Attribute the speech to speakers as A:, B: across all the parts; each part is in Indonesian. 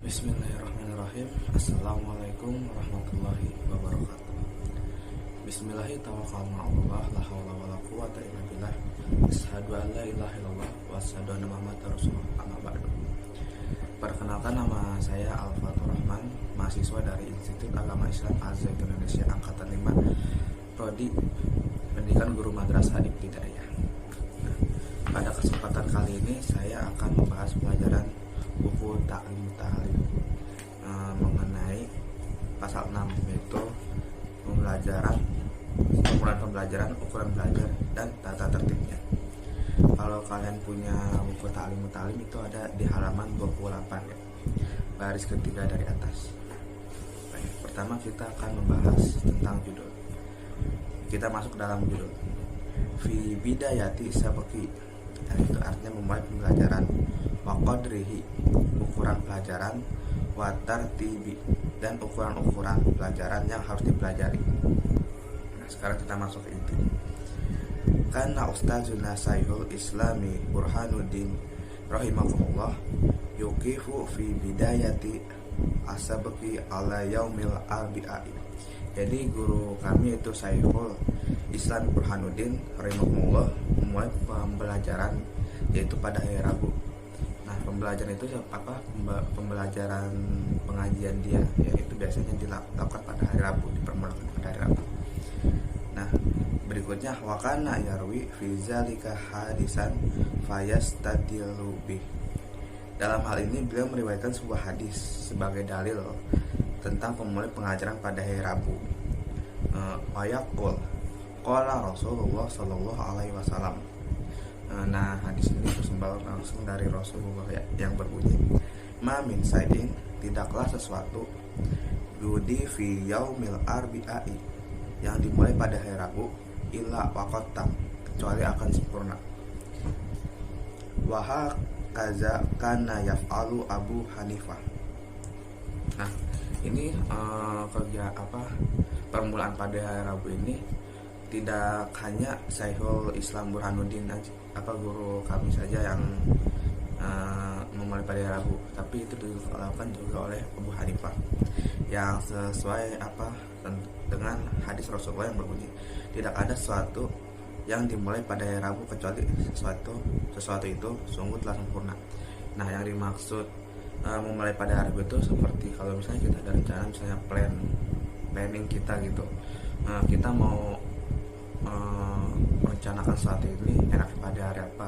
A: Bismillahirrahmanirrahim. Assalamualaikum warahmatullahi wabarakatuh. Bismillahirrahmanirrahim. La haula wala quwata illa billah. Asyhadu an la ilaha illallah wa asyhadu anna Muhammadar Rasulullah. Amma ba'du. Perkenalkan, nama saya Al-Fatur Rahman, mahasiswa dari Institut Agama Islam Al-Zaitun Indonesia angkatan 5, prodi Pendidikan Guru Madrasah Ibtidaiyah. Pada kesempatan kali ini saya akan membahas pelajaran buku Ta'lim mengenai pasal 6, yaitu pembelajaran, ukuran belajar, dan tata tertibnya. Kalau kalian punya buku Ta'lim itu ada di halaman 28 ya, baris ketiga dari atas. Baik, pertama kita akan membahas tentang judul. Kita masuk dalam judul. Fi bidayati sabqi, dan itu artinya memulai pembelajaran, wa qadrihi, ukuran pelajaran, wa tartibi, dan ukuran-ukuran pelajaran yang harus dipelajari. Nah, sekarang kita masuk ke inti. Karena Ustazuna Saihul Islami Burhanuddin rahimahullah yuqifu fi bidayati asabqi ala yaumil arbi'i. Jadi guru kami itu Saihul Islam Burhanuddin rahimahullah memulai pembelajaran yaitu pada hari Rabu. Nah, pembelajaran itu apa? Pembelajaran pengajian dia, yaitu biasanya dilakukan pada hari Rabu, dipermulakan pada hari Rabu. Nah, berikutnya wakana yarwi fi zalika hadisan fayastadilu bih. Dalam hal ini beliau meriwayatkan sebuah hadis sebagai dalil tentang pemulai pengajaran pada hari Rabu. Wayaqul qala Rasulullah sallallahu alaihi wasallam. Nah, hadis ini bersumber langsung dari Rasulullah yang berbunyi, ma min saidin, tidaklah sesuatu, yudi fi yaumil arbi'i, yang dimulai pada hari Rabu, illa waqatam, kecuali akan sempurna. Wa kaza kana yaf'alu Abu Hanifah. Nah, ini permulaan pada hari Rabu ini tidak hanya Saihul Islam Burhanuddin guru kami saja yang memulai pada hari Rabu, tapi itu dilakukan juga oleh Abu Hanifah, yang sesuai dengan hadis Rasulullah yang berbunyi, tidak ada sesuatu yang dimulai pada hari Rabu kecuali sesuatu itu sungguh telah sempurna. Nah, yang dimaksud memulai pada hari Rabu itu seperti kalau misalnya kita ada rencana, misalnya planning kita gitu, kita mau merencanakan sesuatu ini enak pada hari apa,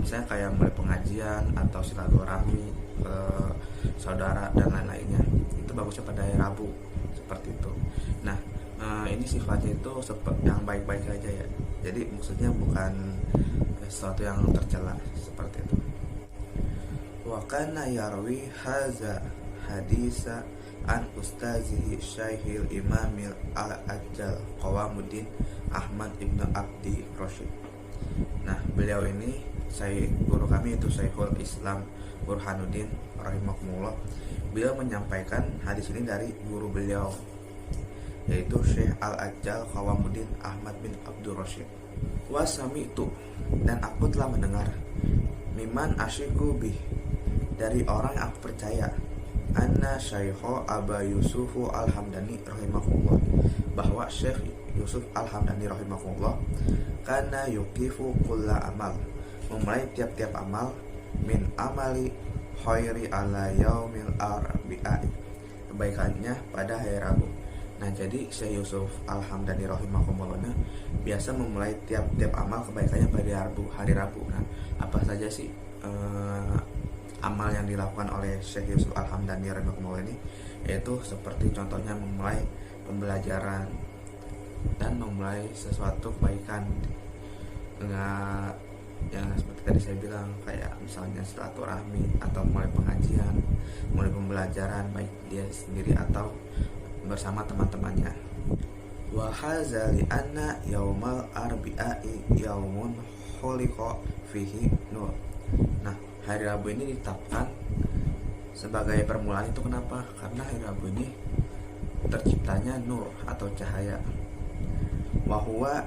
A: misalnya kayak mulai pengajian atau silaturahmi ke saudara dan lain-lainnya, itu bagusnya pada hari Rabu seperti itu. Nah, ini sifatnya itu yang baik-baik saja ya, jadi maksudnya bukan sesuatu yang tercela seperti itu. Wa kana yarwi haza hadisa an ustazihi Syekhil Imamil Al-Ajjal Qawamuddin Ahmad Ibn Abdi Rashid. Nah, beliau ini guru kami itu Syekhul Islam Burhanuddin rahimahullah. Beliau menyampaikan hadis ini dari guru beliau, yaitu Syekh Al-Ajjal Qawamuddin Ahmad bin Abdul Rashid. Wa sami'tu, dan aku telah mendengar, miman asyiku bih, dari orang yang aku percaya, anna Syaikho Aba Yusufu Al-Hamdani rahimahullah, bahwa Syekh Yusuf Al-Hamdani rahimahullah kana yuqifu kulla amal, memulai tiap-tiap amal, min amali khairi ala yaumil arbi'i, kebaikannya pada hari Rabu. Nah, jadi Syekh Yusuf Al-Hamdani rahimahullah biasa memulai tiap-tiap amal kebaikannya pada hari Rabu. Nah, apa saja sih amal yang dilakukan oleh Syekh Yusuf Al-Hamdani rahimahullah ini, yaitu seperti contohnya memulai pembelajaran dan memulai sesuatu kebaikan, enggak yang seperti tadi saya bilang, kayak misalnya silaturahmi atau mulai pengajian, mulai pembelajaran baik dia sendiri atau bersama teman-temannya. Wa hadza li anna yaumal arbi'i yaumun khuliqa fihi nur. Nah, hari Rabu ini ditetapkan sebagai permulaan itu kenapa? Karena hari Rabu ini terciptanya nur atau cahaya. Wa huwa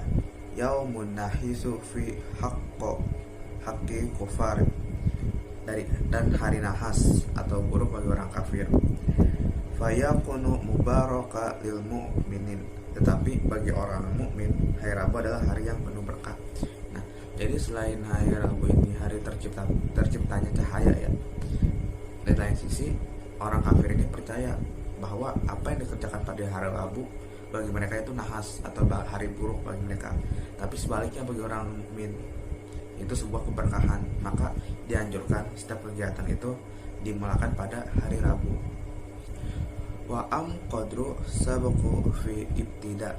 A: yaumun nahisu fi haqqi kufar, dan hari nahas atau buruk bagi orang kafir. Fayakunu mubaraka lil mu'minin, tetapi bagi orang mukmin hari Rabu adalah hari yang penuh berkah. Nah, jadi selain hari Rabu ini hari terciptanya cahaya ya, di lain sisi orang kafir ini percaya bahwa apa yang dikerjakan pada hari Rabu bagi mereka itu nahas atau hari buruk bagi mereka. Tapi sebaliknya bagi orang mukmin itu sebuah keberkahan, maka dianjurkan setiap kegiatan itu dimulakan pada hari Rabu. Wa am qadru sabaqu fi ibtida,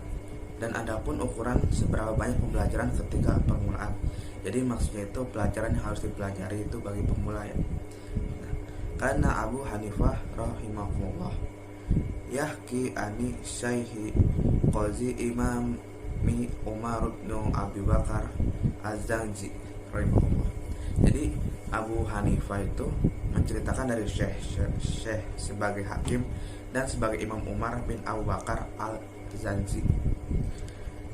A: dan adapun ukuran seberapa banyak pembelajaran ketika permulaan. Jadi maksudnya itu pelajaran yang harus dipelajari itu bagi pemula ya. Nah, karena Abu Hanifah rahimahullah yahki ani syaihi qazi imam mi Umar bin Abi Bakar Az-Zanji rahimahullah. Jadi Abu Hanifah itu menceritakan dari Syekh sebagai hakim dan sebagai Imam Umar bin Abu Bakar Al-Zanji.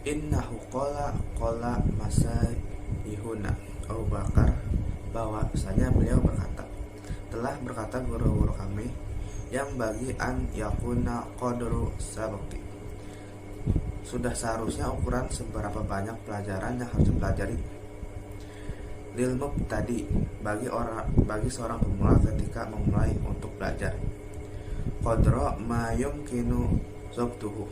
A: Innahu qala masaihuna Abu Bakar, bahwasanya beliau berkata, telah berkata guru-guru kami, yang bagi an yakuna qadru sabaqi, sudah seharusnya ukuran seberapa banyak pelajaran yang harus dipelajari lil mubtadi, bagi seorang pemula ketika memulai untuk belajar. Qadra ma yumkinu zabtuhu,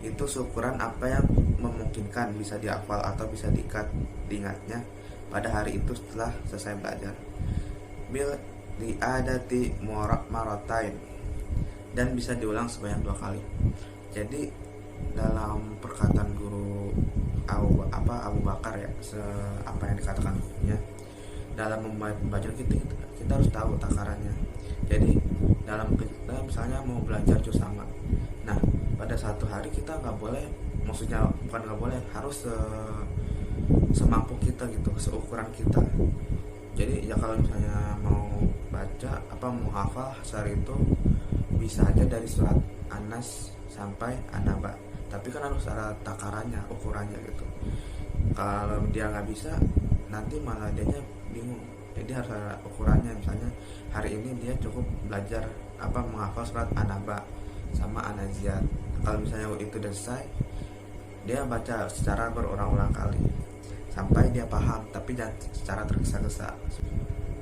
A: itu ukuran apa yang memungkinkan bisa dihafal atau bisa diingatnya pada hari itu setelah selesai belajar. Bil liadati maratain, dan bisa diulang sebanyak 2 kali. Jadi dalam perkataan guru Abu Bakar ya, apa yang dikatakan gurunya, dalam membaca kita harus tahu takarannya. Jadi dalam kita misalnya mau belajar juz sama, nah pada satu hari kita nggak boleh, maksudnya bukan nggak boleh, harus semampu kita gitu, seukuran kita. Jadi ya kalau misalnya mau baca mau hafal sehari itu bisa aja dari surat Anas sampai An-Naba, tapi kan harus ada takarannya, ukurannya gitu. Kalau dia nggak bisa, nanti malah dianya bingung. Jadi harus ada ukurannya. Misalnya hari ini dia cukup belajar menghafal surat An-Naba sama An-Naziat. Kalau misalnya itu udah selesai, dia baca secara berulang-ulang kali sampai dia paham, tapi jangan secara tergesa-gesa.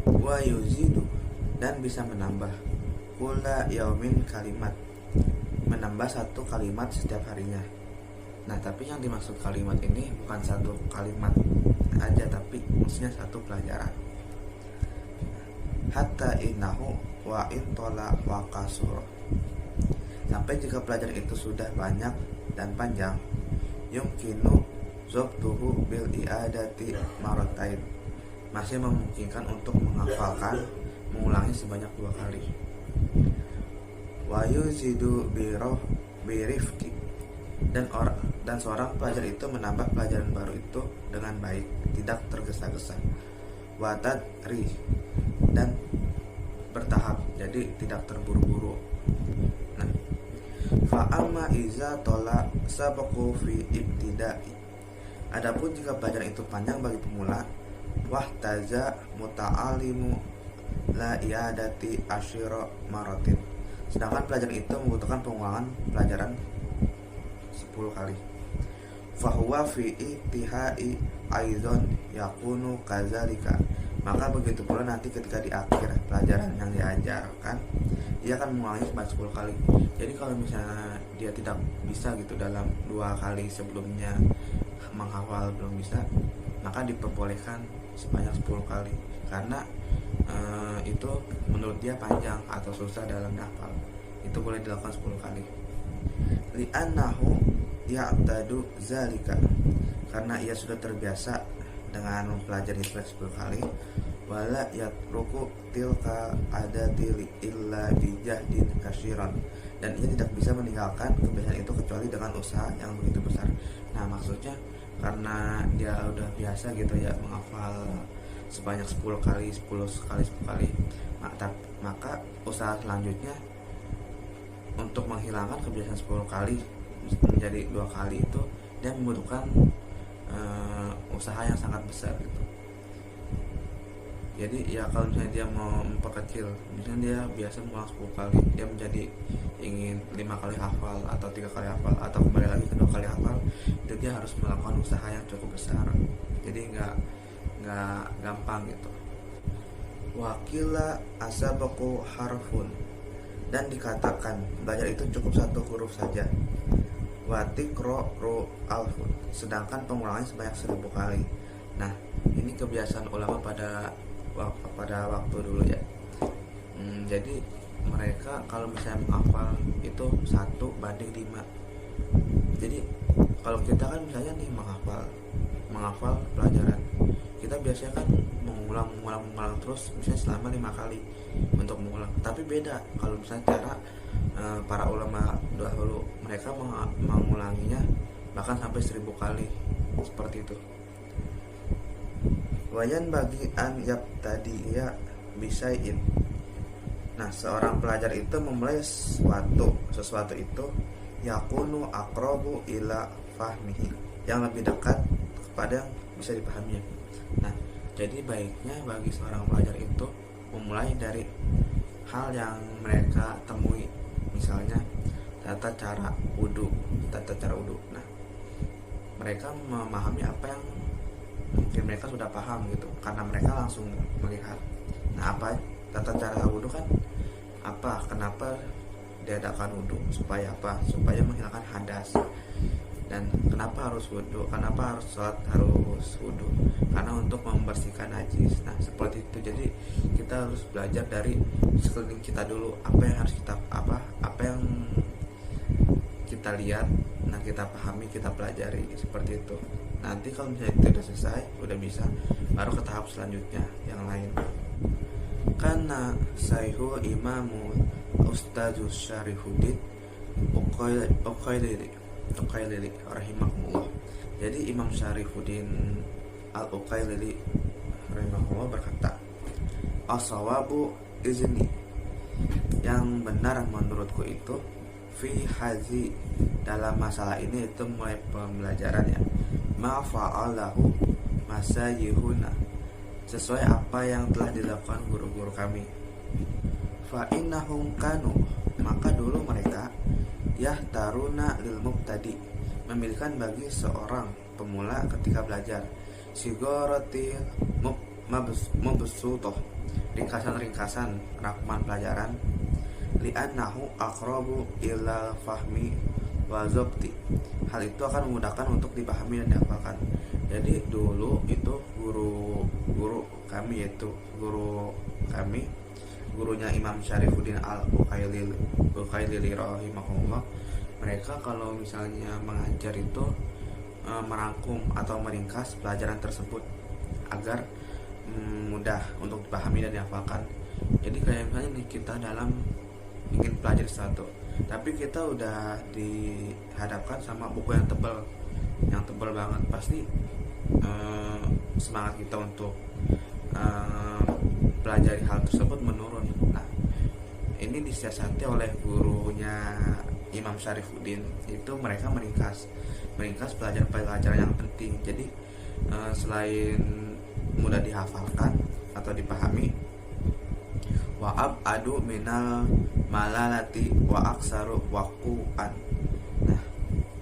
A: Wa yuzidu, dan bisa menambah kula yaumin kalimat, menambah 1 kalimat setiap harinya. Nah, tapi yang dimaksud kalimat ini bukan 1 kalimat aja, tapi maksudnya 1 pelajaran. Hatta innahu wa intola wa kasur, sampai jika pelajaran itu sudah banyak dan panjang, yumkinu zabtuhu bil i'adati maratain, masih memungkinkan untuk menghafalkan, mengulangi sebanyak 2 kali. Wa yuzidu birifqi, dan seorang pelajar itu menambah pelajaran baru itu dengan baik, tidak tergesa-gesa. Wa tadri, dan bertahap, jadi tidak terburu-buru. Nah, fa amma iza tola sabaqu fi ibtida'i, adapun jika pelajaran itu panjang bagi pemula, wahtaza muta'alimu la i'adati asyira maratin, sedangkan pelajaran itu membutuhkan pengulangan pelajaran 10 kali. Fahuwa fi ittihai aizon yakunu kazalika, maka begitu pula nanti ketika di akhir pelajaran yang diajarkan, dia akan mengulangi sebanyak 10 kali. Jadi kalau misalnya dia tidak bisa gitu dalam 2 kali sebelumnya menghafal belum bisa, maka diperbolehkan sebanyak 10 kali, karena itu menurut dia panjang atau susah dalam hafal, itu boleh dilakukan 10 kali. Li'annahu ya'tadu zalika, karena ia sudah terbiasa dengan mempelajari 10 kali. Wala yatruku tilka adati illa bijahdin kasyiran, dan ia tidak bisa meninggalkan kebiasaan itu kecuali dengan usaha yang begitu besar. Nah, maksudnya karena dia udah biasa gitu ya menghafal sebanyak 10 kali, maka usaha selanjutnya untuk menghilangkan kebiasaan 10 kali menjadi 2 kali itu dia membutuhkan usaha yang sangat besar gitu. Jadi ya kalau misalnya dia mau memperkecil, misalnya dia biasa mengulang 10 kali, dia menjadi ingin 5 kali hafal atau 3 kali hafal atau kembali lagi ke 2 kali hafal, itu dia harus melakukan usaha yang cukup besar. Jadi nggak gampang gitu. Wakila asabaku harfun, dan dikatakan belajar itu cukup satu huruf saja. Watikro ru alfun, sedangkan pengulangannya sebanyak 1000 kali. Nah, ini kebiasaan ulama pada waktu dulu ya. Jadi mereka kalau misalnya menghafal itu 1:5. Jadi kalau kita kan misalnya nih menghafal pelajaran, kita biasanya kan mengulang terus misalnya selama 5 kali untuk mengulang. Tapi beda kalau misalnya cara para ulama dahulu, mereka mengulanginya bahkan sampai 1000 kali seperti itu. Wayan bagi an yap tadi ya bisain. Nah, seorang pelajar itu memulai sesuatu itu yakunu aqrabu ila fahmihi, yang lebih dekat kepada yang bisa dipahaminya. Nah, jadi baiknya bagi seorang pelajar itu memulai dari hal yang mereka temui, misalnya tata cara wudu. Nah, mereka memahami apa yang mungkin mereka sudah paham gitu, karena mereka langsung melihat. Nah, apa tata cara wudu kan apa, kenapa diadakan wudu, supaya apa, supaya menghilangkan hadas. Dan kenapa harus wudu, kenapa harus sholat harus wudu, karena untuk membersihkan najis. Nah, seperti itu. Jadi kita harus belajar dari sekeliling kita dulu, apa yang harus kita apa yang kita lihat, nah kita pahami, kita pelajari, seperti itu. Nanti kalau misalnya itu udah selesai, udah bisa, baru ke tahap selanjutnya yang lain. Karena Sayhu Imamu Ustazus Syarifuddin Uqailili rahimahullah. Jadi Imam Syarifuddin Al-Uqailili rahimahullah berkata, as-sawabu izni, yang benar menurutku itu, fi hazi, dalam masalah ini, itu mulai pembelajarannya, ma fa'alahu masayihuna, sesuai apa yang telah dilakukan guru-guru kami. Fa innahum kanu, maka dulu mereka yahtaruna lil mubtadi, memilihkan bagi seorang pemula ketika belajar, sigaratil mabsutoh, ringkasan-ringkasan rangkuman pelajaran, li'annahu aqrabu ila fahmi wa zabti, hal itu akan memudahkan untuk dipahami dan dihafalkan. Jadi dulu itu guru kami, yaitu gurunya Imam Syarifuddin Al-Uqailili rahimahullah, mereka kalau misalnya mengajar itu merangkum atau meringkas pelajaran tersebut agar mudah untuk dipahami dan dihafalkan. Jadi kayak misalnya nih, kita dalam ingin pelajari sesuatu, tapi kita udah dihadapkan sama buku yang tebal banget, pasti semangat kita untuk pelajari hal tersebut menurun. Nah, ini disiasati oleh gurunya Imam Syarifuddin, itu mereka meringkas pelajaran-pelajaran yang penting. Jadi selain mudah dihafalkan atau dipahami, wa abadu minal malalati wa aksaru waquan, nah,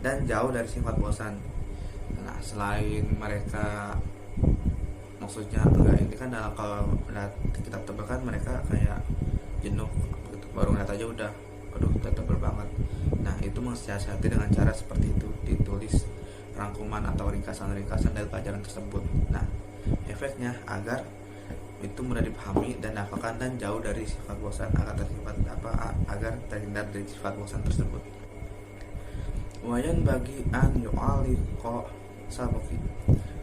A: dan jauh dari sifat bosan. Nah, selain mereka, maksudnya enggak, ini kan dalam, kalau lihat kitab tebal kan mereka kayak jenuh gitu, baru ngeliat aja udah tebal banget. Nah, itu mensiasati dengan cara seperti itu, ditulis rangkuman atau ringkasan-ringkasan dari pelajaran tersebut. Nah, efeknya agar itu mudah dipahami dan dihafalkan dan jauh dari sifat bosan, agar terhindar dari sifat bosan tersebut. Wayan bagi an yu'aliqa sabuki,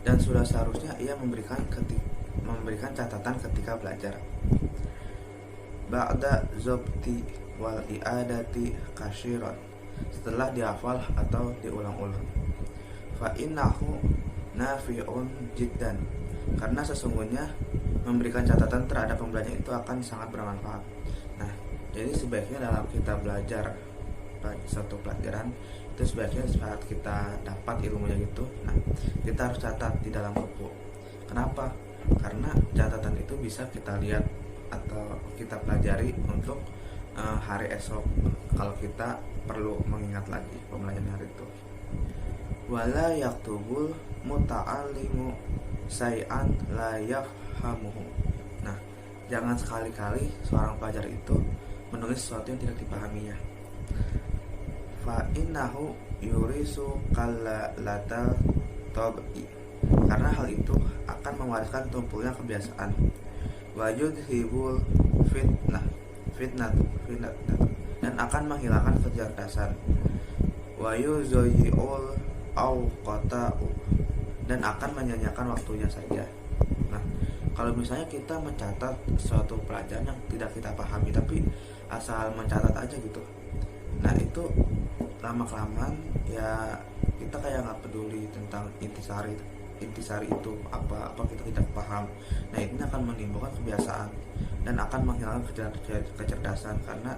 A: dan sudah seharusnya ia memberikan catatan ketika belajar. Ba'da zabti wal i'adati kashiran, setelah dihafal atau diulang-ulang. Fa innahu nafi'un jiddan, karena sesungguhnya memberikan catatan terhadap pembelajaran itu akan sangat bermanfaat. Nah, jadi sebaiknya dalam kita belajar satu pelajaran itu, sebaiknya saat kita dapat ilmunya gitu, nah kita harus catat di dalam buku. Kenapa? karena catatan itu bisa kita lihat atau kita pelajari untuk hari esok kalau kita perlu mengingat lagi pembelajaran hari itu. Wala yaktubul muta'allimu say'an la yafhamuhu. Nah, jangan sekali-kali seorang pelajar itu menulis sesuatu yang tidak dipahaminya. Fa innahu yurisu kallalatal tabi. Karena hal itu akan mewariskan tumpunya kebiasaan. Wa yudhibul fitnah dan akan menghilangkan kecerdasan. Wa yuzayi'ul awqata'u dan akan menyanyiakan waktunya saja. Nah, kalau misalnya kita mencatat suatu pelajaran yang tidak kita pahami tapi asal mencatat aja gitu, nah itu lama-kelamaan ya kita kayak nggak peduli tentang intisari itu apa kita tidak paham. Nah, ini akan menimbulkan kebiasaan dan akan menghilangkan kecerdasan karena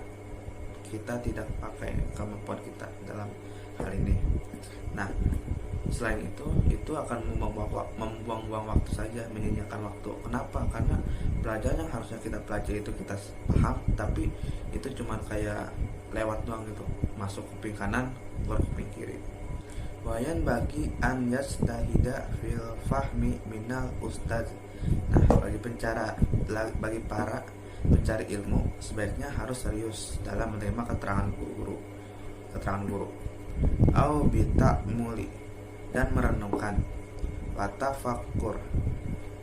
A: kita tidak pakai kemampuan kita dalam hal ini. Nah, selain itu akan membuang-buang waktu saja, menyia-nyiakan waktu. Kenapa? Karena pelajaran yang harusnya kita pelajari itu kita paham, tapi itu cuma kayak lewat doang gitu, masuk kuping kanan, keluar kuping kiri. Wayan bagi an yastahida fil fahmi minal ustaz. Nah, bagi para pencari ilmu sebaiknya harus serius dalam menerima keterangan guru. Au bitamuli dan merenungkan, watafakkur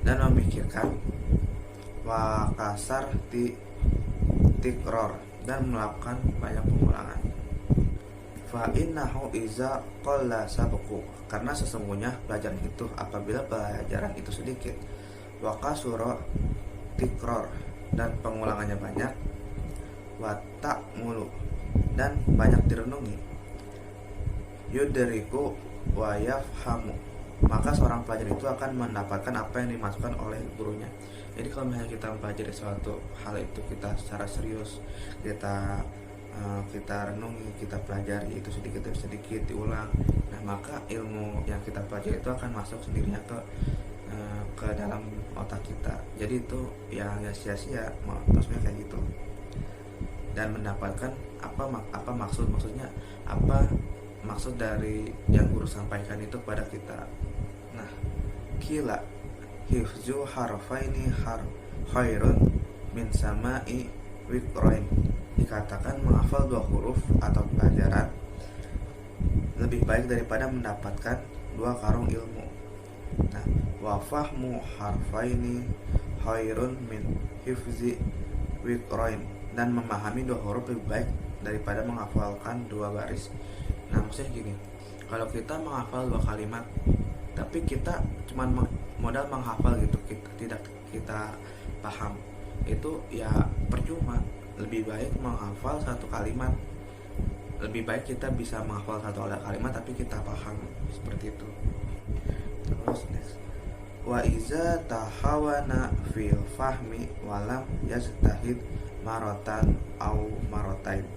A: dan memikirkan, wakasar tikror dan melakukan banyak pengulangan. Fa innahu iza qalla sabqu, karena sesungguhnya pelajaran itu apabila pelajaran itu sedikit, wakasura tikror dan pengulangannya banyak, watamulu dan banyak direnungi, yudriku wa yafhamu, maka seorang pelajar itu akan mendapatkan apa yang dimasukkan oleh gurunya. Jadi kalau misalnya kita mempelajari suatu hal itu kita secara serius, kita renungi, kita pelajari itu sedikit demi sedikit diulang, nah maka ilmu yang kita pelajari itu akan masuk sendirinya ke dalam otak kita. Jadi itu yang gak sia-sia, maksudnya kayak gitu. Dan mendapatkan apa maksudnya apa maksud dari yang guru sampaikan itu kepada kita. Nah, kila hifzu harfaini khairun min sama'i wiqrain. Dikatakan menghafal 2 huruf atau pelajaran lebih baik daripada mendapatkan 2 karung ilmu. Nah, wa fahmu harfaini khairun min hifzi wiqrain, dan memahami 2 huruf lebih baik daripada menghafalkan 2 baris. Nah, maksudnya gini, kalau kita menghafal 2 kalimat tapi kita cuma modal menghafal gitu, kita paham, itu ya percuma. Lebih baik menghafal 1 kalimat, lebih baik kita bisa menghafal 1 kalimat tapi kita paham, seperti itu. Terus next, wa iza tahawana fil fahmi walam yastahid marotan au marotain,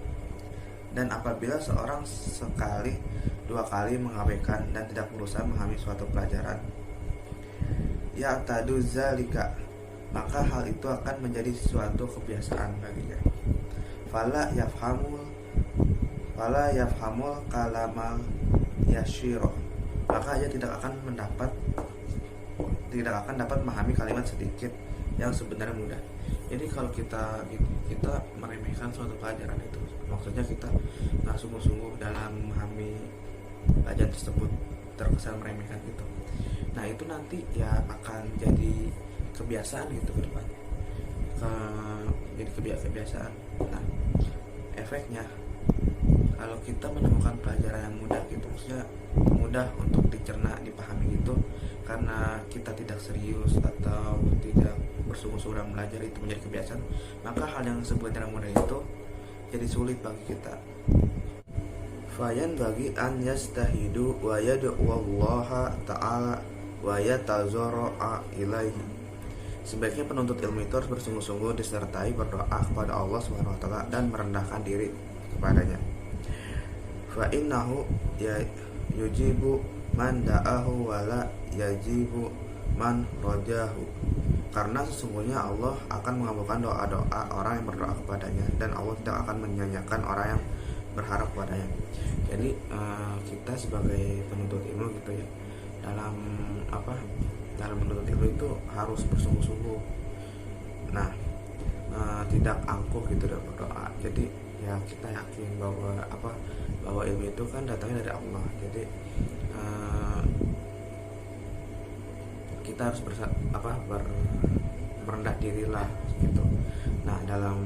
A: dan apabila seorang sekali 2 kali mengabaikan dan tidak berusaha memahami suatu pelajaran, ya tadu zalika, maka hal itu akan menjadi suatu kebiasaan baginya. Fala yafhamul kalamal yashiroh, maka ia tidak akan dapat memahami kalimat sedikit yang sebenarnya mudah. Jadi kalau kita meremehkan suatu pelajaran itu, maksudnya kita nggak sungguh-sungguh dalam memahami pelajaran tersebut, terkesan meremehkan itu. Nah, itu nanti ya akan jadi kebiasaan gitu ke depan, jadi kebiasaan. Nah, efeknya kalau kita menemukan pelajaran yang mudah gitu, maksudnya mudah untuk dicerna, dipahami gitu, karena kita tidak serius atau tidak bersungguh-sungguh dalam belajar, itu menjadi kebiasaan, maka hal yang sebenarnya mudah itu jadi sulit bagi kita. Fayan bagi an yastahidu wa yad'ullaha ta'ala wa yatazarra'a ilaihi. Sebaiknya penuntut ilmu itu harus bersungguh-sungguh disertai berdoa kepada Allah SWT dan merendahkan diri kepadanya. Fa innahu yujibu man da'ahu wa la yajibu man rajahu. karena sesungguhnya Allah akan mengabulkan doa-doa orang yang berdoa kepadanya, dan Allah tidak akan menyanyiakan orang yang berharap kepadanya. Jadi kita sebagai penuntut ilmu gitu ya, dalam dalam menuntut ilmu itu harus bersungguh-sungguh. Nah, tidak angkuh gitu dalam berdoa. Jadi ya kita yakin bahwa ilmu itu kan datangnya dari Allah. Jadi kita harus merendah dirilah gitu. Nah, dalam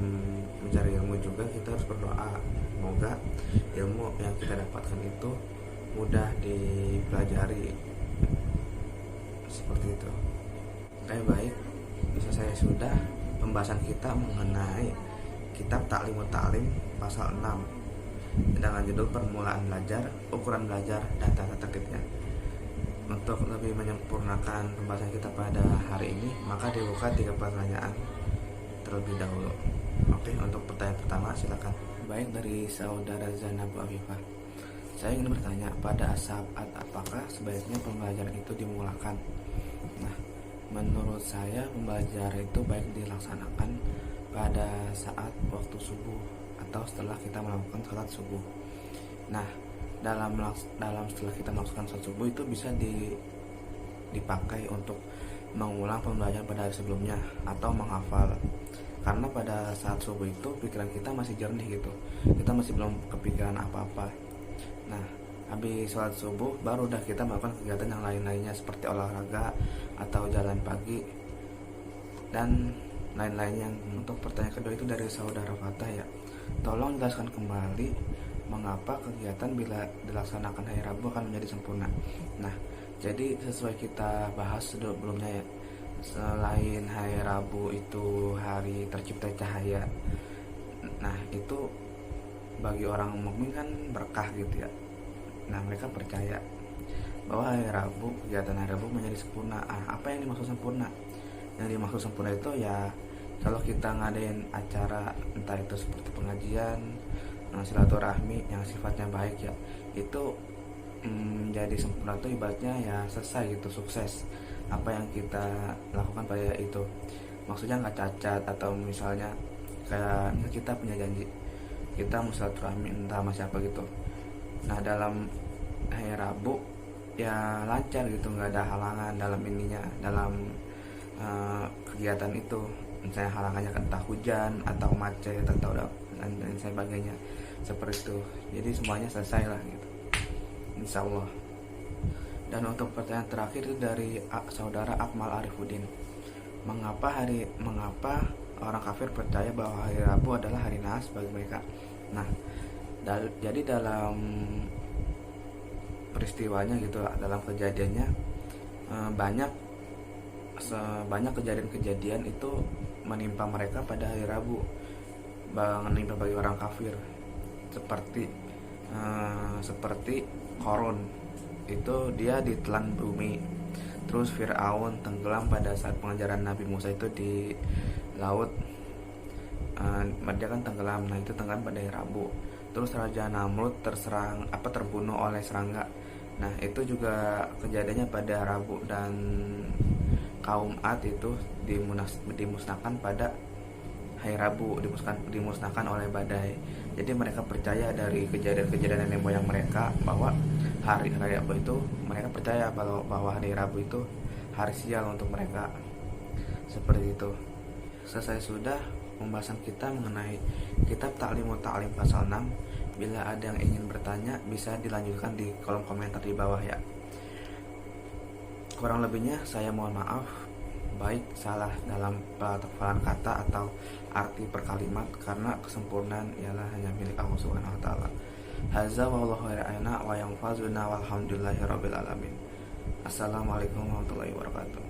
A: mencari ilmu juga kita harus berdoa, semoga ilmu yang kita dapatkan itu mudah dipelajari, seperti itu. Oke, baik, bisa saya sudah pembahasan kita mengenai kitab Ta'limut Ta'lim pasal 6 dengan judul permulaan belajar, ukuran belajar, dan tata tertibnya. Untuk lebih menyempurnakan pembahasan kita pada hari ini, maka dibuka 3 pertanyaan terlebih dahulu. Oke, untuk pertanyaan pertama silakan. Baik, dari saudara Zainab Afifah. Saya ingin bertanya, pada saat apakah sebaiknya pembelajaran itu dimulakan? Nah, menurut saya pembelajaran itu baik dilaksanakan pada saat waktu subuh atau setelah kita melakukan sholat subuh. Nah, dalam setelah kita melakukan sholat subuh itu bisa dipakai untuk mengulang pembelajaran pada hari sebelumnya atau menghafal. Karena pada saat subuh itu pikiran kita masih jernih gitu, kita masih belum kepikiran apa-apa. Nah, habis sholat subuh baru udah kita melakukan kegiatan yang lain-lainnya seperti olahraga atau jalan pagi dan lain-lainnya. Untuk pertanyaan kedua itu dari saudara Fatah ya, tolong jelaskan kembali mengapa kegiatan bila dilaksanakan hari Rabu akan menjadi sempurna. Nah, jadi sesuai kita bahas sebelumnya ya, selain hari Rabu itu hari tercipta cahaya, nah itu bagi orang mukmin kan berkah gitu ya. Nah, mereka percaya bahwa hari Rabu, kegiatan hari Rabu menjadi sempurna. Apa yang dimaksud sempurna? Yang dimaksud sempurna itu ya kalau kita ngadain acara entah itu seperti pengajian, silaturahmi yang sifatnya baik ya, itu jadi sempurna itu ibaratnya ya selesai gitu, sukses apa yang kita lakukan pada itu. Maksudnya nggak cacat, atau misalnya kayak kita punya janji kita mau silaturahmi entah sama siapa gitu. Nah, dalam hari Rabu ya lancar gitu, nggak ada halangan dalam kegiatan itu. Misalnya halangannya entah hujan atau macet atau dan sebagainya seperti itu. Jadi semuanya selesai lah gitu, insya Allah. Dan untuk pertanyaan terakhir itu dari saudara Akmal Arifudin. Mengapa orang kafir percaya bahwa hari Rabu adalah hari nahas bagi mereka? Nah, jadi dalam peristiwanya gitu, dalam kejadiannya banyak kejadian itu menimpa mereka pada hari Rabu, menimpa bagi orang kafir, seperti Korun itu dia ditelan bumi, terus Fir'aun tenggelam pada saat pengajaran Nabi Musa itu di laut. Dia kan tenggelam, nah itu tenggelam pada hari Rabu. Terus Raja Namrud terbunuh oleh serangga. Nah, itu juga kejadiannya pada Rabu. Dan kaum Ad itu dimusnahkan pada hari Rabu, dimusnahkan oleh badai. Jadi mereka percaya dari kejadian-kejadian nenek moyang mereka bahwa hari Rabu itu, mereka percaya bahwa hari Rabu itu hari sial untuk mereka, seperti itu. Selesai sudah pembahasan kita mengenai kitab Ta'limut Ta'lim pasal 6. Bila ada yang ingin bertanya bisa dilanjutkan di kolom komentar di bawah ya. Kurang lebihnya saya mohon maaf baik salah dalam pelafalan kata atau arti per kalimat, karena kesempurnaan ialah hanya milik Allah Subhanahu wa taala. Hadza wallahu a'lam wa yanfa'una walhamdulillahirabbil alamin. Assalamualaikum warahmatullahi wabarakatuh.